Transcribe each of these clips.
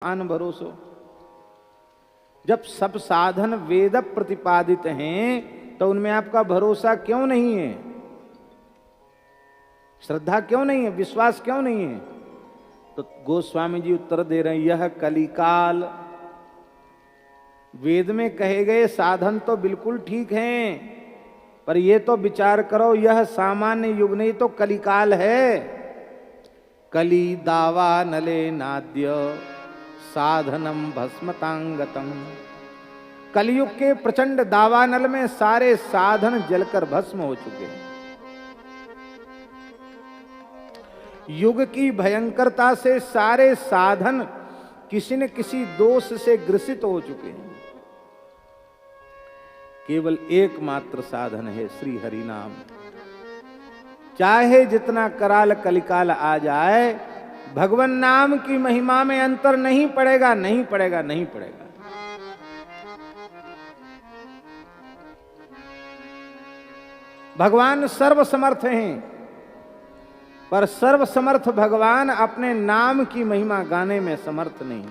आन भरोसो। जब सब साधन वेद प्रतिपादित हैं तो उनमें आपका भरोसा क्यों नहीं है? श्रद्धा क्यों नहीं है? विश्वास क्यों नहीं है? तो गोस्वामी जी उत्तर दे रहे हैं, यह कलिकाल। वेद में कहे गए साधन तो बिल्कुल ठीक हैं, पर ये तो विचार करो, यह सामान्य युग नहीं तो कलिकाल है। कली दावा नले नाद्य साधनम भस्मतांगतम। कलयुग के प्रचंड दावानल में सारे साधन जलकर भस्म हो चुके हैं। युग की भयंकरता से सारे साधन किसी न किसी दोष से ग्रसित हो चुके हैं। केवल एकमात्र साधन है श्री हरि नाम। चाहे जितना कराल कलिकाल आ जाए, भगवान नाम की महिमा में अंतर नहीं पड़ेगा, नहीं पड़ेगा, नहीं पड़ेगा। भगवान सर्वसमर्थ हैं, पर सर्वसमर्थ भगवान अपने नाम की महिमा गाने में समर्थ नहीं।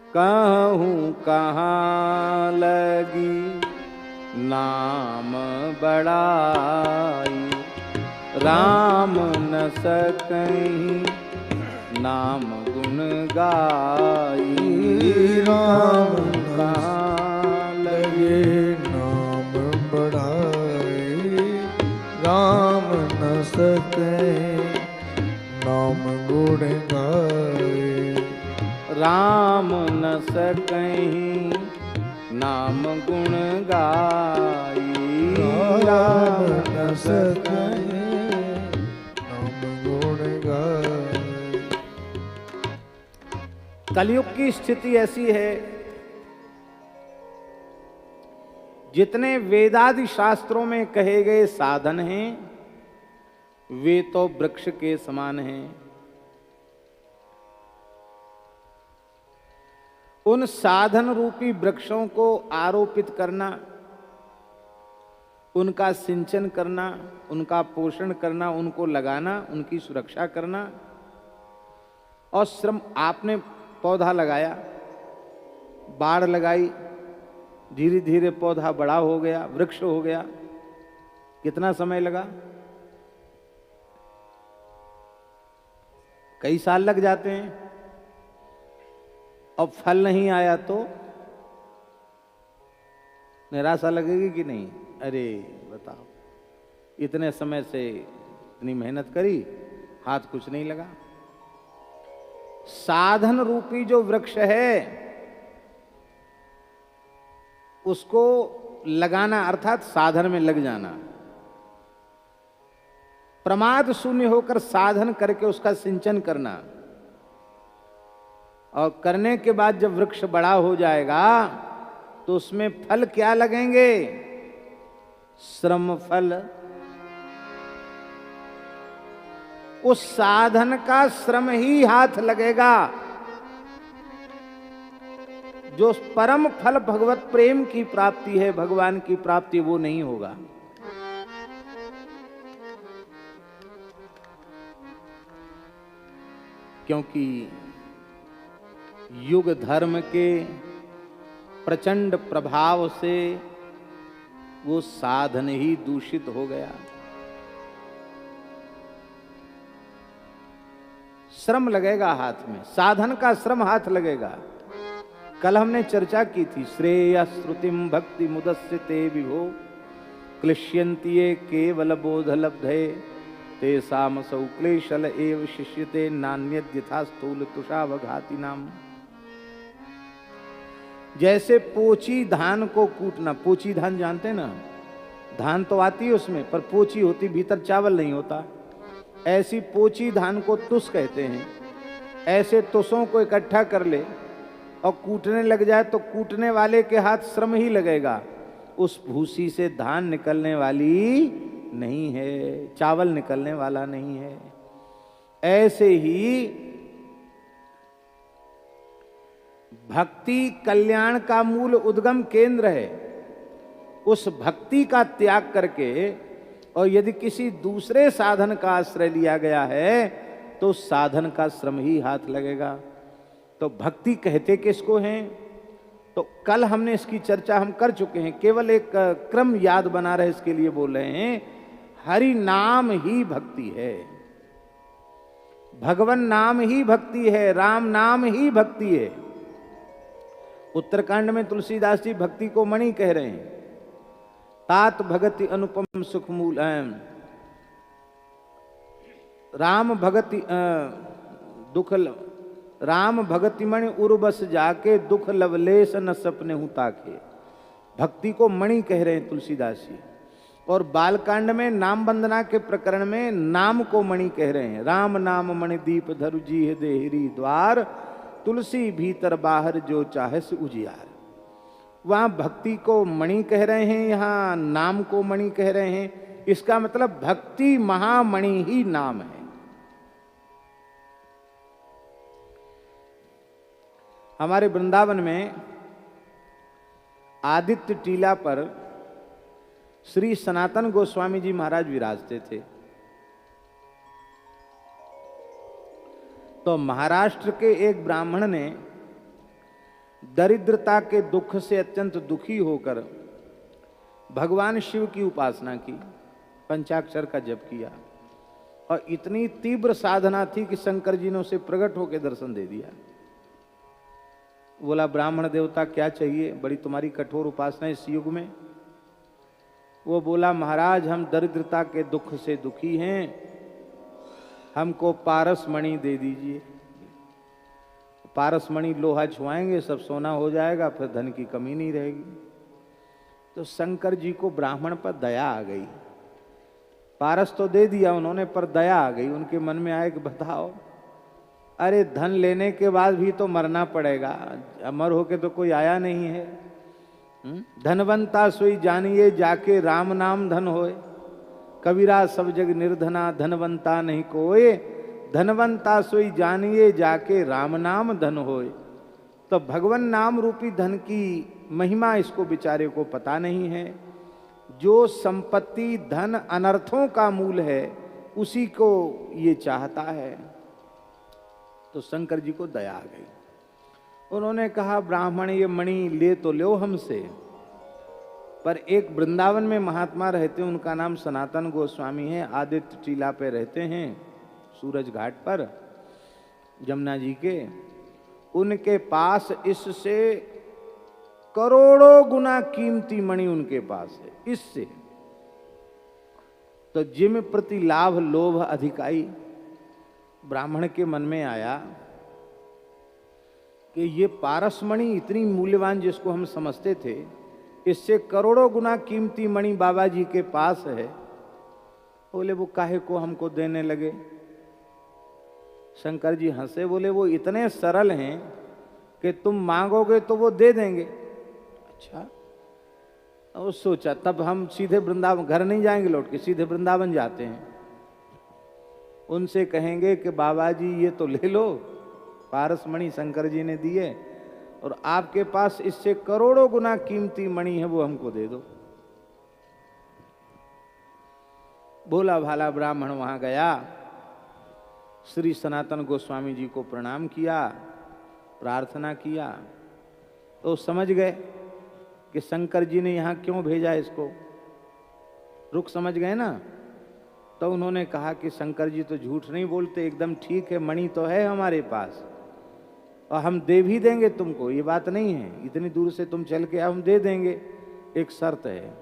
कहूं कहां लगी नाम बड़ाई, राम न सकहीं नाम गुण गाई। राम कहाँ लगे नाम बढ़ाए, राम न सके नाम गुण गाए। राम न सकहीं नाम गुण गाई। राम न सके नाम गुण गाए। कलयुग की स्थिति ऐसी है, जितने वेदादि शास्त्रों में कहे गए साधन हैं वे तो वृक्ष के समान हैं। उन साधन रूपी वृक्षों को आरोपित करना, उनका सिंचन करना, उनका पोषण करना, उनको लगाना, उनकी सुरक्षा करना और श्रम। आपने पौधा लगाया, बाढ़ लगाई, धीरे धीरे पौधा बड़ा हो गया, वृक्ष हो गया। कितना समय लगा? कई साल लग जाते हैं। अब फल नहीं आया तो निराशा लगेगी कि नहीं? अरे बताओ, इतने समय से इतनी मेहनत करी, हाथ कुछ नहीं लगा। साधन रूपी जो वृक्ष है उसको लगाना अर्थात साधन में लग जाना, प्रमाद शून्य होकर साधन करके उसका सिंचन करना, और करने के बाद जब वृक्ष बड़ा हो जाएगा तो उसमें फल क्या लगेंगे? श्रम फल। उस साधन का श्रम ही हाथ लगेगा। जो परम फल भगवत प्रेम की प्राप्ति है, भगवान की प्राप्ति, वो नहीं होगा। क्योंकि युग धर्म के प्रचंड प्रभाव से वो साधन ही दूषित हो गया। श्रम लगेगा हाथ में, साधन का श्रम हाथ लगेगा। कल हमने चर्चा की थी, श्रेय श्रुतिम भक्ति मुदस्य ते विभो क्लिश्यन्ति ये केवल बोध लब्धे तेषाम सौ क्लेशल एव शिष्यते नान्यद यथा स्थूल तुषावघाति नाम। जैसे पोची धान को कूटना, पोची धान जानते ना, धान तो आती है उसमें, पर पोची होती, भीतर चावल नहीं होता। ऐसी पोची धान को तुस कहते हैं। ऐसे तुसों को इकट्ठा कर ले और कूटने लग जाए तो कूटने वाले के हाथ श्रम ही लगेगा। उस भूसी से धान निकलने वाली नहीं है, चावल निकलने वाला नहीं है। ऐसे ही भक्ति कल्याण का मूल उद्गम केंद्र है। उस भक्ति का त्याग करके और यदि किसी दूसरे साधन का आश्रय लिया गया है तो साधन का श्रम ही हाथ लगेगा। तो भक्ति कहते किसको हैं? तो कल हमने इसकी चर्चा हम कर चुके हैं, केवल एक क्रम याद बना रहे इसके लिए बोल रहे हैं। हरि नाम ही भक्ति है, भगवान नाम ही भक्ति है, राम नाम ही भक्ति है। उत्तरकांड में तुलसीदास जी भक्ति को मणि कह रहे हैं। तात भगति अनुपम सुख मूल, राम भगति दुख, राम भगति मणि उर्बस जाके, दुख लवलेश न सपने हूं ताके। भक्ति को मणि कह रहे हैं तुलसीदास जी। और बालकांड में नाम वंदना के प्रकरण में नाम को मणि कह रहे हैं। राम नाम मणि दीप धरु जी देहरी द्वार, तुलसी भीतर बाहर जो चाहे से उजियार। वहां भक्ति को मणि कह रहे हैं, यहाँ नाम को मणि कह रहे हैं। इसका मतलब भक्ति महामणि ही नाम है। हमारे वृंदावन में आदित्य टीला पर श्री सनातन गोस्वामी जी महाराज विराजते थे। तो महाराष्ट्र के एक ब्राह्मण ने दरिद्रता के दुख से अत्यंत दुखी होकर भगवान शिव की उपासना की, पंचाक्षर का जप किया, और इतनी तीव्र साधना थी कि शंकर जी ने उसे प्रकट होकर दर्शन दे दिया। बोला, ब्राह्मण देवता क्या चाहिए, बड़ी तुम्हारी कठोर उपासना इस युग में। वो बोला, महाराज हम दरिद्रता के दुख से दुखी हैं, हमको पारस मणि दे दीजिए। पारस मणि लोहा छुआएंगे सब सोना हो जाएगा, फिर धन की कमी नहीं रहेगी। तो शंकर जी को ब्राह्मण पर दया आ गई। पारस तो दे दिया उन्होंने, पर दया आ गई। उनके मन में आए कि बताओ, अरे धन लेने के बाद भी तो मरना पड़ेगा, अमर होके तो कोई आया नहीं है। धनवंता सोई जानिए जाके राम नाम धन होए, कबीरा सब जग निर्धना धनवंता नहीं कोए। धनवंता सोई जानिए जाके राम नाम धन होए। तो भगवान नाम रूपी धन की महिमा इसको बेचारे को पता नहीं है। जो संपत्ति धन अनर्थों का मूल है उसी को ये चाहता है। तो शंकर जी को दया आ गई। उन्होंने कहा, ब्राह्मण ये मणि ले तो लो हमसे, पर एक वृंदावन में महात्मा रहते हैं, उनका नाम सनातन गोस्वामी है, आदित्य टीला पे रहते हैं, सूरज घाट पर जमुना जी के। उनके पास इससे करोड़ों गुना कीमती मणि उनके पास है। इससे तो जिम प्रति लाभ लोभ अधिकाई। ब्राह्मण के मन में आया कि ये पारस मणि इतनी मूल्यवान जिसको हम समझते थे, इससे करोड़ों गुना कीमती मणि बाबा जी के पास है। बोले, वो काहे को हमको देने लगे? शंकर जी हंसे, बोले, वो इतने सरल हैं कि तुम मांगोगे तो वो दे देंगे। अच्छा, और सोचा तब हम सीधे वृंदावन, घर नहीं जाएंगे लौट के, सीधे वृंदावन जाते हैं। उनसे कहेंगे कि बाबा जी ये तो ले लो, पारस मणि शंकर जी ने दिए, और आपके पास इससे करोड़ों गुना कीमती मणि है, वो हमको दे दो। भोला भाला ब्राह्मण वहां गया, श्री सनातन गोस्वामी जी को प्रणाम किया, प्रार्थना किया। तो समझ गए कि शंकर जी ने यहाँ क्यों भेजा इसको, रुख समझ गए ना। तो उन्होंने कहा कि शंकर जी तो झूठ नहीं बोलते, एकदम ठीक है, मणि तो है हमारे पास और हम दे भी देंगे तुमको, ये बात नहीं है, इतनी दूर से तुम चल के हम दे देंगे। एक शर्त है,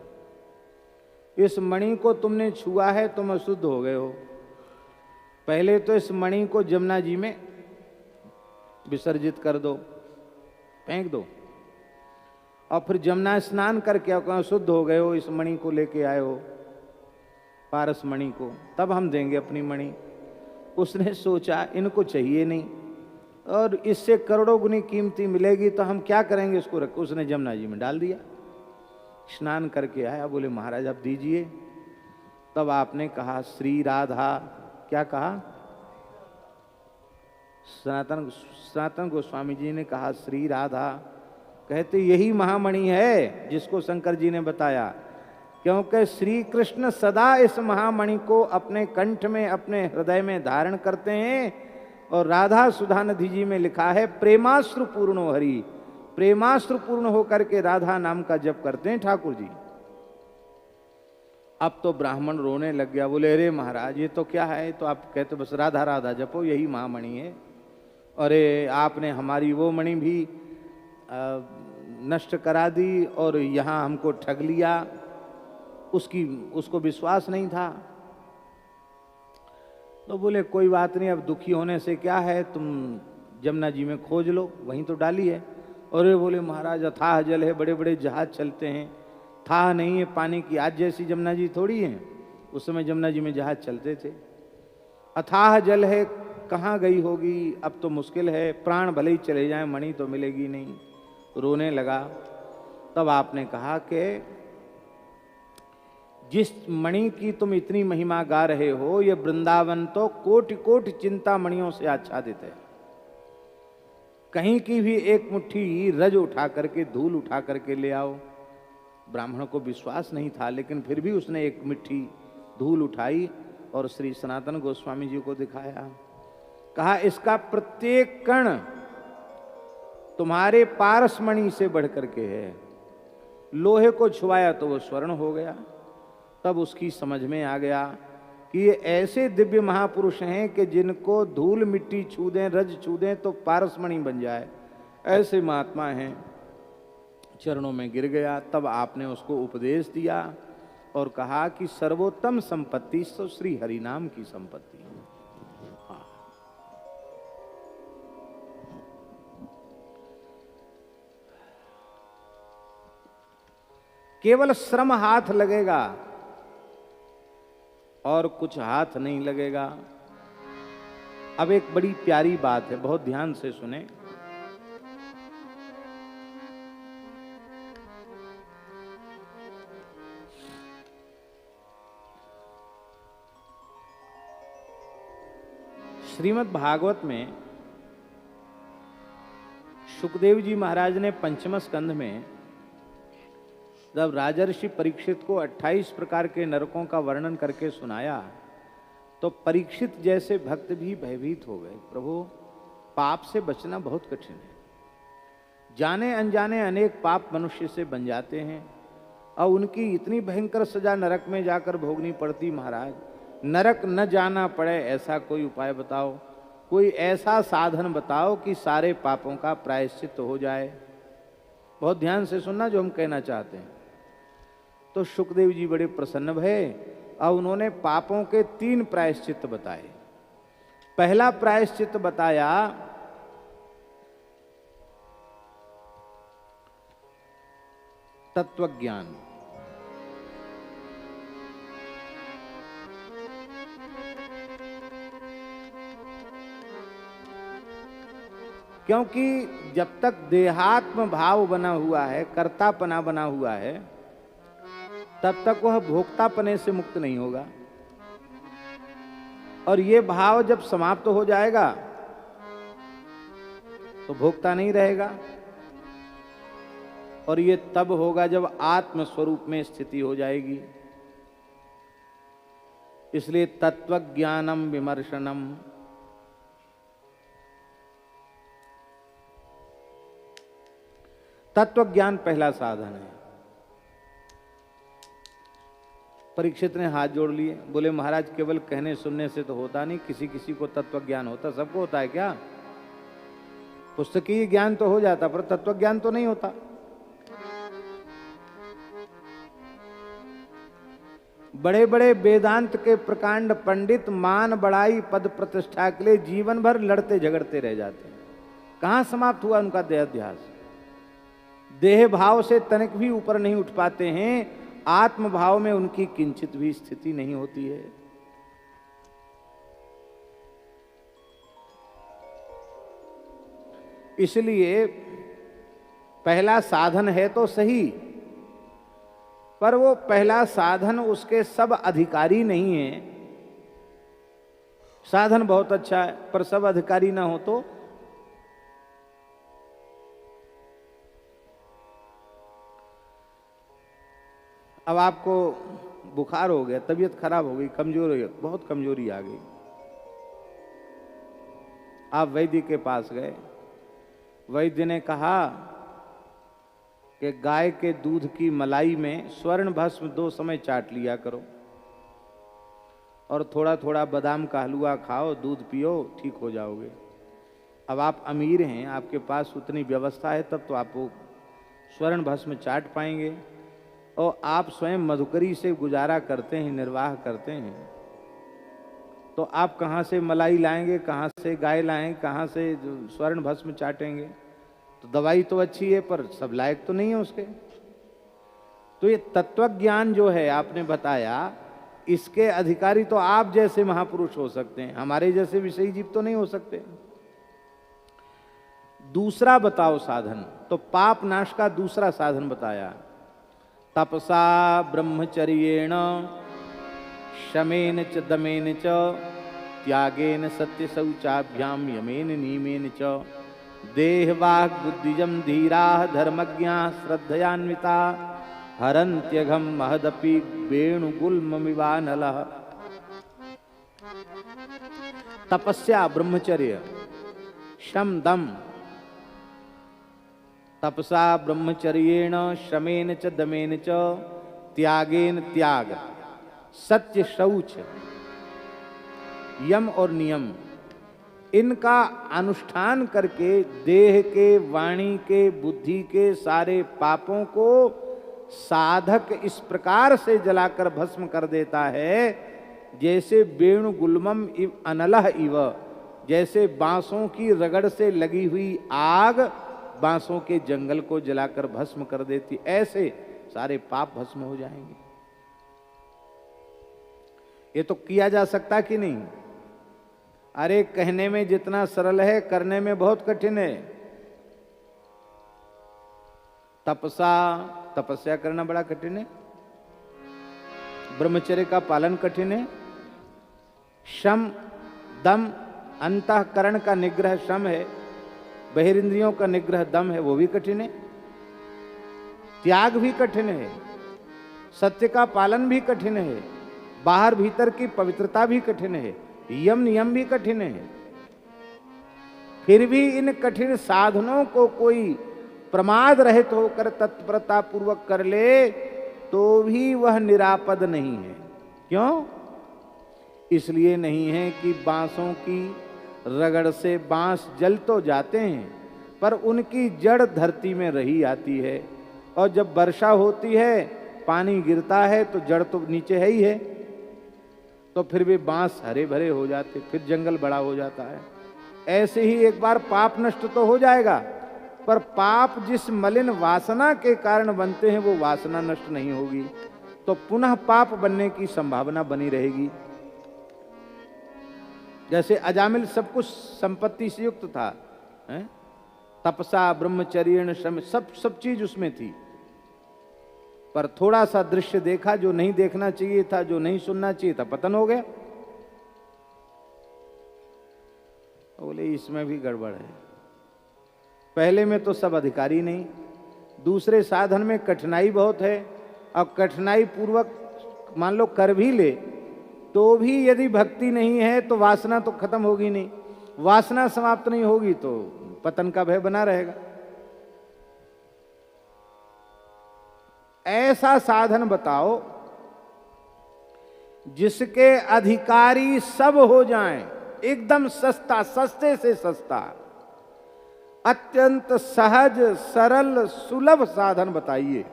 इस मणि को तुमने छुआ है तुम अशुद्ध हो गए हो। पहले तो इस मणि को जमुना जी में विसर्जित कर दो, फेंक दो, और फिर जमुना स्नान करके अशुद्ध हो गए हो, इस मणि को लेके आए हो, पारस मणि को, तब हम देंगे अपनी मणि। उसने सोचा इनको चाहिए नहीं और इससे करोड़ों गुनी कीमती मिलेगी तो हम क्या करेंगे, इसको रख। उसने जमुना जी में डाल दिया, स्नान करके आया। बोले, महाराज आप दीजिए। तब आपने कहा, श्री राधा, क्या कहा? सनातन गोस्वामी जी ने कहा, श्री राधा। कहते यही महामणि है जिसको शंकर जी ने बताया, क्योंकि श्री कृष्ण सदा इस महामणि को अपने कंठ में, अपने हृदय में धारण करते हैं और राधा सुधा निधि जी में लिखा है प्रेमाश्रु पूर्णो हरि। प्रेमाश्रु पूर्ण होकर के राधा नाम का जप करते हैं ठाकुर जी। अब तो ब्राह्मण रोने लग गया, बोले अरे महाराज ये तो क्या है, तो आप कहते बस राधा राधा जपो यही महामणि है। अरे आपने हमारी वो मणि भी नष्ट करा दी और यहाँ हमको ठग लिया। उसको विश्वास नहीं था। तो बोले कोई बात नहीं, अब दुखी होने से क्या है, तुम जमुना जी में खोज लो, वहीं तो डाली है। और बोले महाराज अथाह जल है, बड़े बड़े जहाज चलते हैं, था नहीं है पानी की, आज जैसी जमुना जी थोड़ी है, उस समय जमुना जी में जहाज चलते थे। अथाह जल है, कहाँ गई होगी, अब तो मुश्किल है, प्राण भले ही चले जाएं मणि तो मिलेगी नहीं। रोने लगा। तब आपने कहा कि जिस मणि की तुम इतनी महिमा गा रहे हो, ये वृंदावन तो कोटि कोटि चिंता मणियों से आच्छादित है। कहीं की भी एक मुट्ठी रज उठा करके, धूल उठा करके ले आओ। ब्राह्मण को विश्वास नहीं था, लेकिन फिर भी उसने एक मुट्ठी धूल उठाई और श्री सनातन गोस्वामी जी को दिखाया। कहा इसका प्रत्येक कण तुम्हारे पारसमणि से बढ़ करके है। लोहे को छुआया तो वो स्वर्ण हो गया। तब उसकी समझ में आ गया कि ये ऐसे दिव्य महापुरुष हैं कि जिनको धूल मिट्टी छू दें, रज छू दें तो पारसमणि बन जाए, ऐसे महात्मा हैं। चरणों में गिर गया। तब आपने उसको उपदेश दिया और कहा कि सर्वोत्तम संपत्ति तो श्री हरिनाम की संपत्ति है। केवल श्रम हाथ लगेगा और कुछ हाथ नहीं लगेगा। अब एक बड़ी प्यारी बात है, बहुत ध्यान से सुने। श्रीमद् भागवत में सुखदेव जी महाराज ने पंचम स्कंध में जब राजर्षि परीक्षित को 28 प्रकार के नरकों का वर्णन करके सुनाया, तो परीक्षित जैसे भक्त भी भयभीत हो गए। प्रभु, पाप से बचना बहुत कठिन है। जाने अनजाने अनेक पाप मनुष्य से बन जाते हैं और उनकी इतनी भयंकर सजा नरक में जाकर भोगनी पड़ती। महाराज, नरक न जाना पड़े ऐसा कोई उपाय बताओ, कोई ऐसा साधन बताओ कि सारे पापों का प्रायश्चित हो जाए। बहुत ध्यान से सुनना जो हम कहना चाहते हैं। तो सुखदेव जी बड़े प्रसन्न भये और उन्होंने पापों के 3 प्रायश्चित बताए। पहला प्रायश्चित बताया तत्वज्ञान। क्योंकि जब तक देहात्म भाव बना हुआ है, कर्तापना बना हुआ है, तब तक वह भोक्तापने से मुक्त नहीं होगा। और ये भाव जब समाप्त हो जाएगा तो भोक्ता नहीं रहेगा। और ये तब होगा जब आत्म स्वरूप में स्थिति हो जाएगी। इसलिए तत्वज्ञानम विमर्शनम, तत्वज्ञान पहला साधन है। परीक्षित ने हाथ जोड़ लिए, बोले महाराज केवल कहने सुनने से तो होता नहीं, किसी किसी को तत्वज्ञान होता, सबको होता है क्या? पुस्तकीय ज्ञान तो हो जाता पर तत्वज्ञान तो नहीं होता। बड़े बड़े वेदांत के प्रकांड पंडित मान बड़ाई पद प्रतिष्ठा के लिए जीवन भर लड़ते झगड़ते रह जाते हैं। कहां समाप्त हुआ उनका देहाध्यास? देह भाव से तनिक भी ऊपर नहीं उठ पाते हैं। आत्म भाव में उनकी किंचित भी स्थिति नहीं होती है। इसलिए पहला साधन है तो सही, पर वो पहला साधन उसके सब अधिकारी नहीं है। साधन बहुत अच्छा है पर सब अधिकारी ना हो तो अब आपको बुखार हो गया, तबीयत खराब हो गई, कमजोर हो गई, बहुत कमजोरी आ गई। आप वैद्य के पास गए, वैद्य ने कहा कि गाय के दूध की मलाई में स्वर्ण भस्म 2 समय चाट लिया करो और थोड़ा थोड़ा बादाम का हलवा खाओ, दूध पियो, ठीक हो जाओगे। अब आप अमीर हैं, आपके पास उतनी व्यवस्था है, तब तो आप वो स्वर्ण भस्म चाट पाएंगे, और आप स्वयं मधुकरी से गुजारा करते हैं, निर्वाह करते हैं, तो आप कहाँ से मलाई लाएंगे, कहाँ से गाय लाएंगे, कहाँ से स्वर्ण भस्म चाटेंगे? तो दवाई तो अच्छी है पर सब लायक तो नहीं है उसके। तो ये तत्वज्ञान जो है आपने बताया, इसके अधिकारी तो आप जैसे महापुरुष हो सकते हैं, हमारे जैसे विषयी जीव तो नहीं हो सकते। दूसरा बताओ साधन, तो पाप नाश का दूसरा साधन बताया, तपसा ब्रह्मचर्येण शमेन च दमेन च त्यागेन सत्य शौचाभ्याम यमेन नियमेन च देहवाग बुद्धिजम धीराः धर्मज्ञाः श्रद्धयान्विता हरन्त्यघम महदपि वेणुगुल्ममिवानलः। तपस्या ब्रह्मचर्य शम दम, तपसा ब्रह्मचर्येण शमेन च दमेन च त्यागेन त्याग, सत्य शौच, यम और नियम, इनका अनुष्ठान करके देह के, वाणी के, बुद्धि के सारे पापों को साधक इस प्रकार से जलाकर भस्म कर देता है जैसे वेणु गुल्मम इव अनलह इव, जैसे बांसों की रगड़ से लगी हुई आग बांसों के जंगल को जलाकर भस्म कर देती, ऐसे सारे पाप भस्म हो जाएंगे। ये तो किया जा सकता कि नहीं? अरे कहने में जितना सरल है, करने में बहुत कठिन है। तपस्या करना बड़ा कठिन है, ब्रह्मचर्य का पालन कठिन है, शम दम अंतःकरण का निग्रह शम है, बहिरिंद्रियों का निग्रह दम है, वो भी कठिन है, त्याग भी कठिन है, सत्य का पालन भी कठिन है, बाहर भीतर की पवित्रता भी कठिन है, यम नियम भी कठिन है। फिर भी इन कठिन साधनों को कोई प्रमाद रहित होकर तत्परता पूर्वक कर ले तो भी वह निरापद नहीं है। क्यों? इसलिए नहीं है कि बांसों की रगड़ से बांस जल तो जाते हैं पर उनकी जड़ धरती में रही आती है, और जब वर्षा होती है पानी गिरता है तो जड़ तो नीचे है ही है, तो फिर भी बांस हरे भरे हो जाते, फिर जंगल बड़ा हो जाता है। ऐसे ही एक बार पाप नष्ट तो हो जाएगा, पर पाप जिस मलिन वासना के कारण बनते हैं वो वासना नष्ट नहीं होगी, तो पुनः पाप बनने की संभावना बनी रहेगी। जैसे अजामिल सब कुछ संपत्ति से युक्त था, तपसा ब्रह्मचर्य श्रम, सब चीज उसमें थी, पर थोड़ा सा दृश्य देखा जो नहीं देखना चाहिए था, जो नहीं सुनना चाहिए था, पतन हो गया। बोले इसमें भी गड़बड़ है। पहले में तो सब अधिकारी नहीं, दूसरे साधन में कठिनाई बहुत है, और कठिनाई पूर्वक मान लो कर भी ले तो भी यदि भक्ति नहीं है तो वासना तो खत्म होगी नहीं, वासना समाप्त नहीं होगी तो पतन का भय बना रहेगा। ऐसा साधन बताओ जिसके अधिकारी सब हो जाएं, एकदम सस्ता, सस्ते से सस्ता, अत्यंत सहज सरल सुलभ साधन बताइए,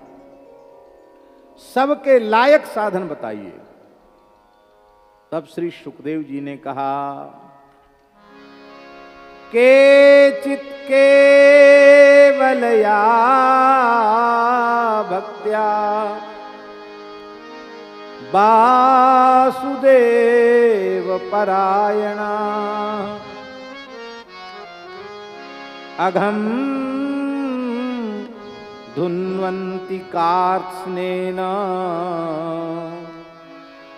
सबके लायक साधन बताइए। तब श्री सुखदेव जी ने कहा, केचित् केवलया भक्त्या वासुदेव परायणा अघम धुन्वन्ति कार्त्स्नेन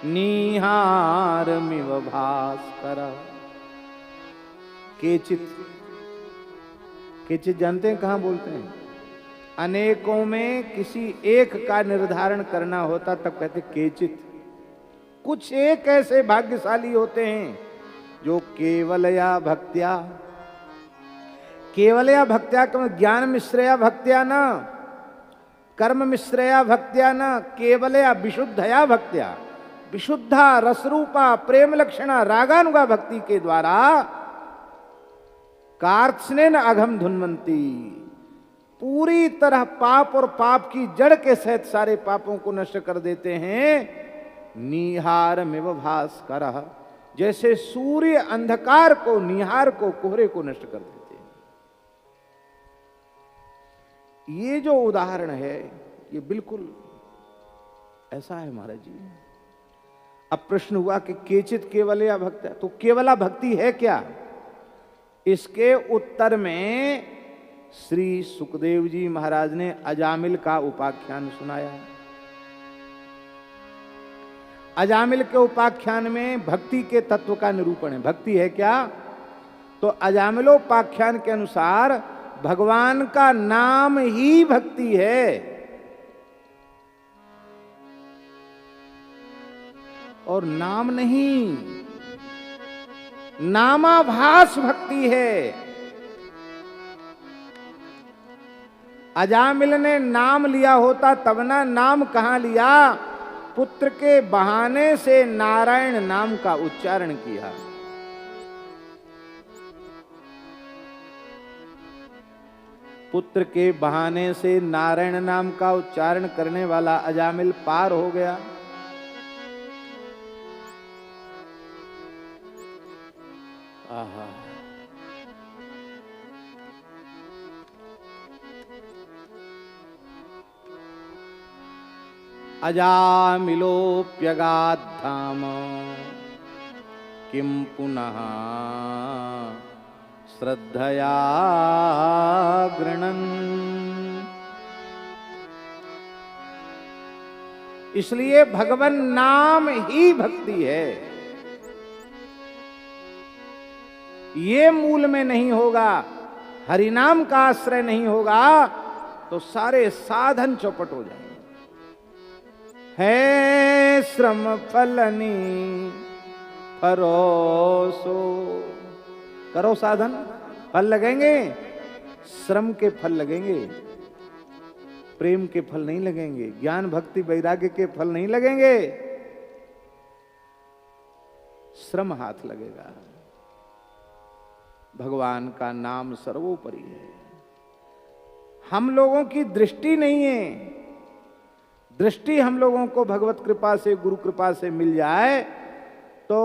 निहारमिव भास्कर। केचित जानते हैं कहां बोलते हैं? अनेकों में किसी एक का निर्धारण करना होता तब कहते केचित। कुछ एक ऐसे भाग्यशाली होते हैं जो केवल या भक्त्या, केवलया भक्त्या, ज्ञान मिश्रया भक्त्या न, कर्म मिश्रया भक्त्या न, केवलया विशुद्धया भक्त्या, विशुद्धा रसरूपा प्रेम लक्षणा रागानुगा भक्ति के द्वारा कार्त्स्नेन अघम धुन्वंती, पूरी तरह पाप और पाप की जड़ के सहित सारे पापों को नष्ट कर देते हैं। निहारमिव भास्करः, जैसे सूर्य अंधकार को, निहार को, कोहरे को नष्ट कर देते हैं। ये जो उदाहरण है ये बिल्कुल ऐसा है महाराज जी। अब प्रश्न हुआ कि केचित केवलया भक्ति, तो केवला भक्ति है क्या? इसके उत्तर में श्री सुखदेव जी महाराज ने अजामिल का उपाख्यान सुनाया। अजामिल के उपाख्यान में भक्ति के तत्व का निरूपण है। भक्ति है क्या? तो अजामिलोपाख्यान के अनुसार भगवान का नाम ही भक्ति है, और नाम नहीं, नामाभास भक्ति है। अजामिल ने नाम लिया होता तब ना, नाम कहां लिया? पुत्र के बहाने से नारायण नाम का उच्चारण किया। पुत्र के बहाने से नारायण नाम का उच्चारण करने वाला अजामिल पार हो गया। आहा, अजामिलोऽप्यगाद्धाम किं पुनः श्रद्धया गृणन्। इसलिए भगवन नाम ही भक्ति है। ये मूल में नहीं होगा, हरिनाम का आश्रय नहीं होगा तो सारे साधन चौपट हो जाएंगे। है श्रम फलनी परोसो, करो साधन, फल लगेंगे, श्रम के फल लगेंगे, प्रेम के फल नहीं लगेंगे, ज्ञान भक्ति वैराग्य के फल नहीं लगेंगे, श्रम हाथ लगेगा। भगवान का नाम सर्वोपरि है। हम लोगों की दृष्टि नहीं है। दृष्टि हम लोगों को भगवत कृपा से, गुरु कृपा से मिल जाए तो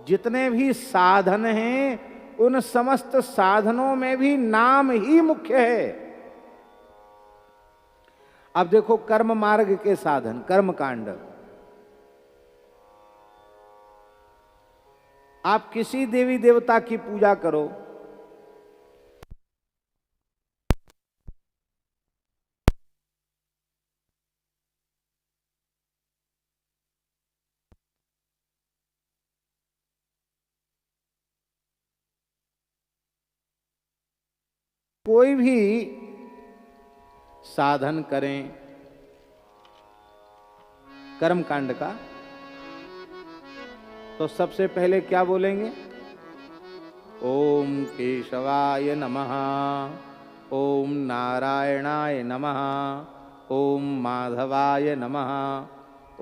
जितने भी साधन हैं उन समस्त साधनों में भी नाम ही मुख्य है। अब देखो कर्म मार्ग के साधन, कर्म कांड, आप किसी देवी देवता की पूजा करो, कोई भी साधन करें कर्म कांड का, तो सबसे पहले क्या बोलेंगे? ओम केशवाय नमः, ओम नारायणाय नमः, ओम माधवाय नमः,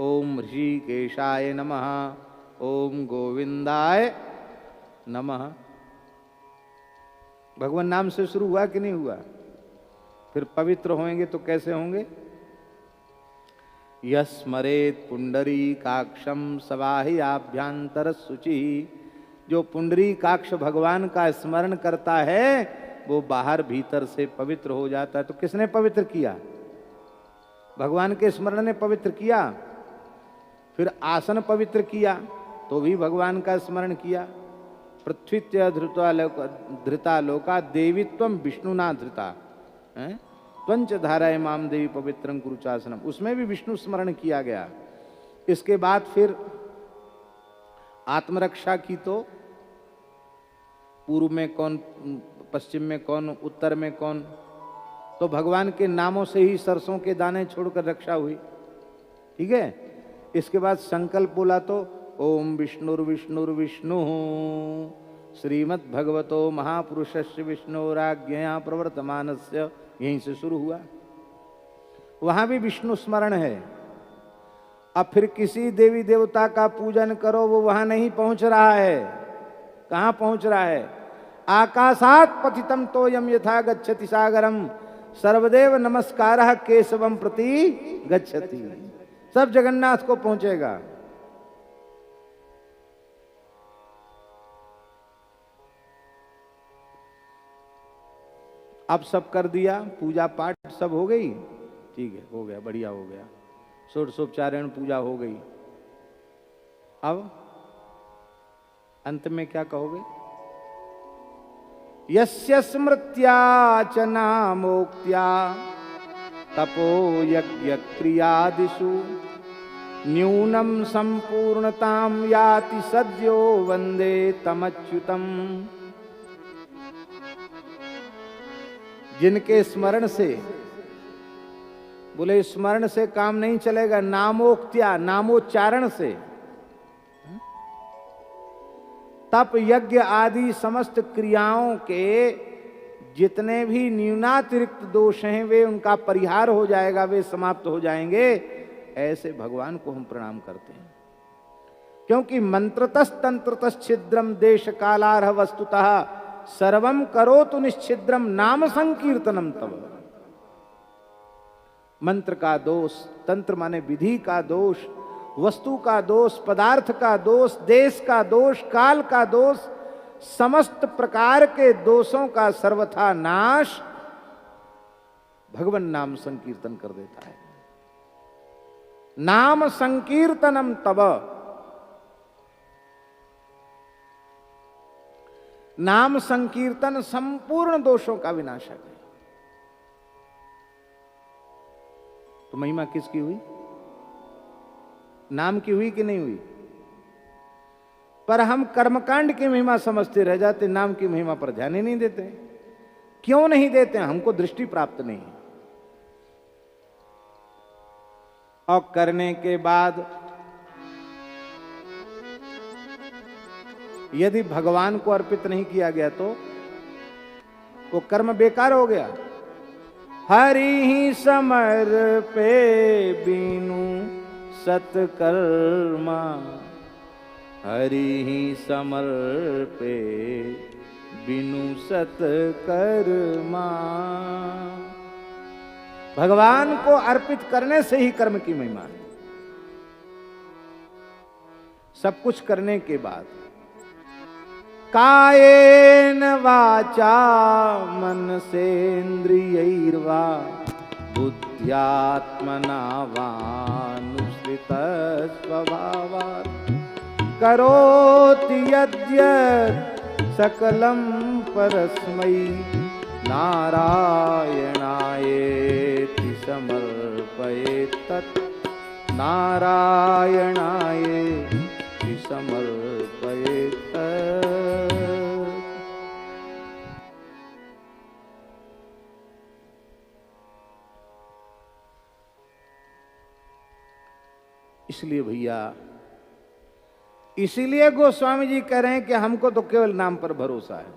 ओम ऋषिकेशाय नमः, ओम गोविंदाय नमः। भगवान नाम से शुरू हुआ कि नहीं हुआ? फिर पवित्र होंगे तो कैसे होंगे? यस्मरेत पुंडरी काक्षम सवाहि आभ्यंतर शुचि, जो पुंडरी काक्ष भगवान का स्मरण करता है वो बाहर भीतर से पवित्र हो जाता है। तो किसने पवित्र किया? भगवान के स्मरण ने पवित्र किया। फिर आसन पवित्र किया तो भी भगवान का स्मरण किया। पृथ्वीत्य धृता लोका देवीत्वम विष्णुना धृता, त्वंच धाराय माम देवी पवित्रं कुरुचासनम, उसमें भी विष्णु स्मरण किया गया। इसके बाद फिर आत्मरक्षा की, तो पूर्व में कौन, पश्चिम में कौन, उत्तर में कौन, तो भगवान के नामों से ही सरसों के दाने छोड़कर रक्षा हुई। ठीक है। इसके बाद संकल्प बोला तो ओम विष्णुर्विष्णुर्विष्णु श्रीमद् भगवतो महापुरुषस्य विष्णोराज्ञया प्रवर्तमानस्य, यहीं से शुरू हुआ। वहां भी विष्णु स्मरण है। अब फिर किसी देवी देवता का पूजन करो, वो वहां नहीं पहुंच रहा है। कहां पहुंच रहा है? आकाशात पतितम तोयम यथा गच्छति सागरम, सर्वदेव नमस्कारः केशवम प्रति गच्छति। सब जगन्नाथ को पहुंचेगा। अब सब कर दिया, पूजा पाठ सब हो गई, ठीक है, हो गया, बढ़िया हो गया, षोडशोपचारण पूजा हो गई। अब अंत में क्या कहोगे? यस्य स्मृत्या च नामोक्त्या तपो यज्ञ क्रियादिषु न्यूनम संपूर्णताम याति सद्यो वंदे तमच्युतम। जिनके स्मरण से, बोले स्मरण से काम नहीं चलेगा, नामोक्त्या, नामोच्चारण से, तप यज्ञ आदि समस्त क्रियाओं के जितने भी न्यूनातिरिक्त दोष हैं वे उनका परिहार हो जाएगा, वे समाप्त हो जाएंगे। ऐसे भगवान को हम प्रणाम करते हैं। क्योंकि मंत्रतस् तंत्रतस् छिद्रम देश कालारह वस्तुतः सर्वम करोतु निश्छिद्रम नाम संकीर्तनम तब। मंत्र का दोष, तंत्र माने विधि का दोष, वस्तु का दोष, पदार्थ का दोष, देश का दोष, काल का दोष, समस्त प्रकार के दोषों का सर्वथा नाश भगवान नाम संकीर्तन कर देता है। नाम संकीर्तनम तब। नाम संकीर्तन संपूर्ण दोषों का विनाशक है। तो महिमा किसकी हुई? नाम की हुई कि नहीं हुई? पर हम कर्मकांड की महिमा समझते रह जाते, नाम की महिमा पर ध्यान ही नहीं देते। क्यों नहीं देते? हमको दृष्टि प्राप्त नहीं है। और करने के बाद यदि भगवान को अर्पित नहीं किया गया तो वो कर्म बेकार हो गया। हरि ही समर्पे बीनु सत्कर्मा, हरि ही समर्पे बिनु सत्कर्मा। भगवान को अर्पित करने से ही कर्म की महिमा है। सब कुछ करने के बाद कायेन वाचा मनसेन्द्रियैर्वा बुद्ध्यात्मना वानुसृता स्वभावात् करोति यद्यत् सकलं परस्मै नारायणायेति समर्पयेत् तत् नारायणायेति समर्पयेत् तत्। इसलिए भैया, इसीलिए गोस्वामी जी कह रहे हैं कि हमको तो केवल नाम पर भरोसा है।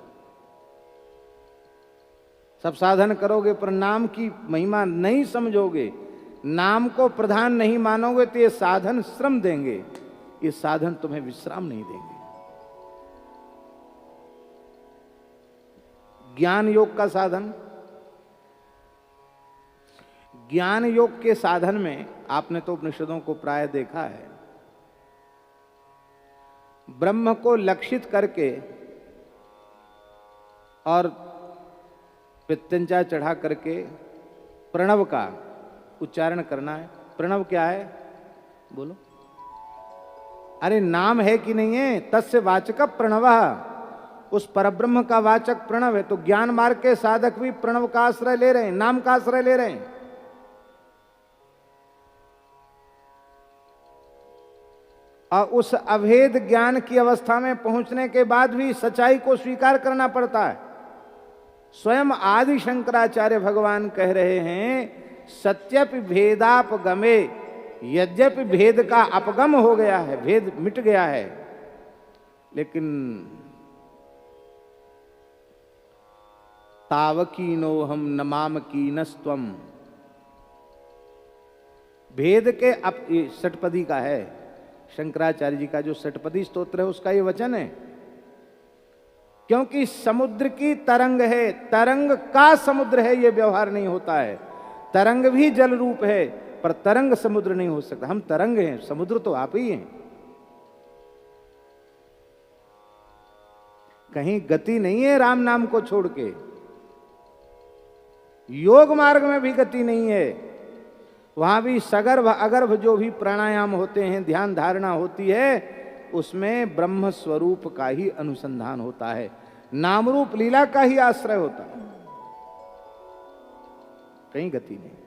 सब साधन करोगे पर नाम की महिमा नहीं समझोगे, नाम को प्रधान नहीं मानोगे तो ये साधन श्रम देंगे, ये साधन तुम्हें विश्राम नहीं देंगे। ज्ञान योग का साधन, ज्ञान योग के साधन में आपने तो उपनिषदों को प्राय देखा है, ब्रह्म को लक्षित करके और प्रत्यंचा चढ़ा करके प्रणव का उच्चारण करना है। प्रणव क्या है? बोलो। अरे नाम है कि नहीं है? तस्य वाचक प्रणव, उस परब्रह्म का वाचक प्रणव है। तो ज्ञान मार्ग के साधक भी प्रणव का आश्रय ले रहे हैं, नाम का आश्रय ले रहे हैं। और उस अभेद ज्ञान की अवस्था में पहुंचने के बाद भी सच्चाई को स्वीकार करना पड़ता है। स्वयं आदि शंकराचार्य भगवान कह रहे हैं, सत्यपि भेदापगमे, यद्यपि भेद का अपगम हो गया है, भेद मिट गया है, लेकिन तावकीनो हम नमाम कीनस्त्वम। भेद के अब ये षटपदी का है, शंकराचार्य जी का जो षटपदी स्तोत्र है उसका ये वचन है। क्योंकि समुद्र की तरंग है, तरंग का समुद्र है, ये व्यवहार नहीं होता है। तरंग भी जल रूप है पर तरंग समुद्र नहीं हो सकता। हम तरंग हैं, समुद्र तो आप ही हैं। कहीं गति नहीं है राम नाम को छोड़ के, योग मार्ग में भी गति नहीं है। वहां भी सगर्भ अगर्भ जो भी प्राणायाम होते हैं, ध्यान धारणा होती है, उसमें ब्रह्म स्वरूप का ही अनुसंधान होता है, नाम रूप लीला का ही आश्रय होता है, कहीं गति नहीं।